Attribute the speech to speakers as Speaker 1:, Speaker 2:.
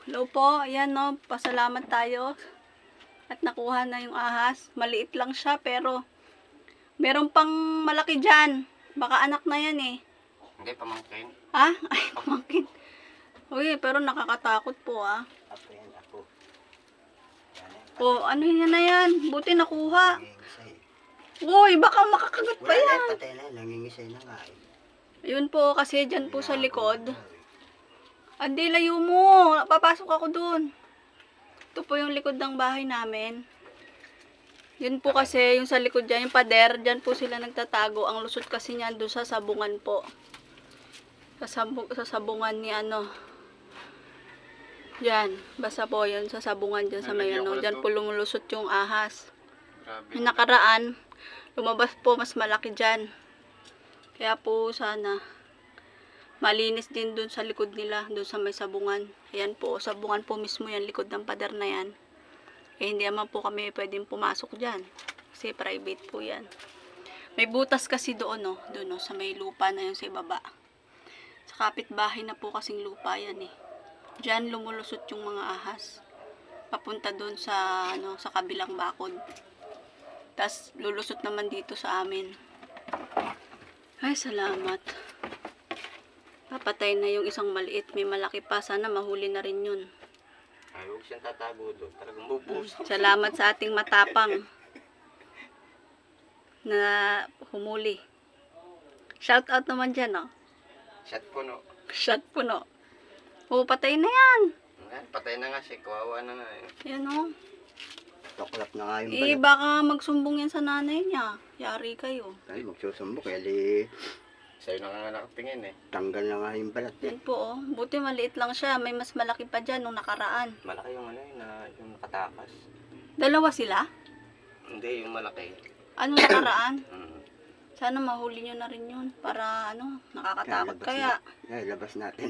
Speaker 1: Hello po. Ayan no, pasalamat tayo. At nakuha na yung ahas. Maliit lang siya pero meron pang malaki dyan. Baka anak na yan eh.
Speaker 2: Hindi, pamangkin.
Speaker 1: Ha? Ay, pamangkin. Uy, pero nakakatakot po ah.
Speaker 3: Ako yan, ako.
Speaker 1: O, ano yan na yan? Buti nakuha.
Speaker 3: Nangingisay.
Speaker 1: Uy, baka makakagat pa
Speaker 3: Wala
Speaker 1: yan.
Speaker 3: na, patay na. Nangingisay na nga eh.
Speaker 1: Ayun po, kasi dyan po sa likod. Andi, layo mo. Papasok ako dun. Ito po yung likod ng bahay namin. Yun po kasi, yung sa likod dyan, yung pader, dyan po sila nagtatago. Ang lusot kasi niyan doon sa sabungan po. Sa sabungan ni ano. Dyan, basta po yun, sa sabungan dyan sa may ano. Dyan po lumulusot yung ahas.
Speaker 2: Grabe.
Speaker 1: Yung nakaraan, lumabas po mas malaki dyan. Kaya po sana malinis din dun sa likod nila, dun sa may sabungan. Ayan po, sabungan po mismo yan, likod ng pader na yan. Eh, hindi naman po kami pwedeng pumasok dyan. Kasi private po yan. May butas kasi doon, no? Doon, no? Sa may lupa na yun sa ibaba. Sa kapitbahay na po kasing lupa yan, eh. Dyan lumulusot yung mga ahas. Papunta doon sa, ano, sa kabilang bakod. Tapos, lulusot naman dito sa amin. Ay, salamat. Papatay na yung isang maliit. May malaki pa. Sana mahuli na rin yun.
Speaker 2: Ay, huwag siyang tatago doon. Talagang bubus.
Speaker 1: Salamat sa ating matapang na humuli. Shout out naman dyan, no?
Speaker 2: Shot po, no?
Speaker 1: Shot po, no? Oo, patay na yan.
Speaker 2: Ayan, patay na nga siya. Kawawa na nga eh.
Speaker 1: Yan, no?
Speaker 3: Tuklap na nga yung
Speaker 1: Eh,
Speaker 3: balat.
Speaker 1: baka magsumbong yan sa nanay niya. Yari kayo.
Speaker 3: Ay, magsusumbok. Kaya di
Speaker 2: Sa'yo na nga nakatingin eh.
Speaker 3: tanggal na nga yung balat.
Speaker 1: Yan po, oh. Buti maliit lang siya. May mas malaki pa dyan nung nakaraan.
Speaker 2: Malaki yung ano yun, yung nakatakas.
Speaker 1: Dalawa sila?
Speaker 2: Hindi, yung malaki.
Speaker 1: Ano nakaraan?
Speaker 2: Mm.
Speaker 1: Sana mahuli nyo na rin yun. Para, ano, nakakatakot
Speaker 3: Labas
Speaker 1: kaya.
Speaker 3: Na. Ay, labas natin.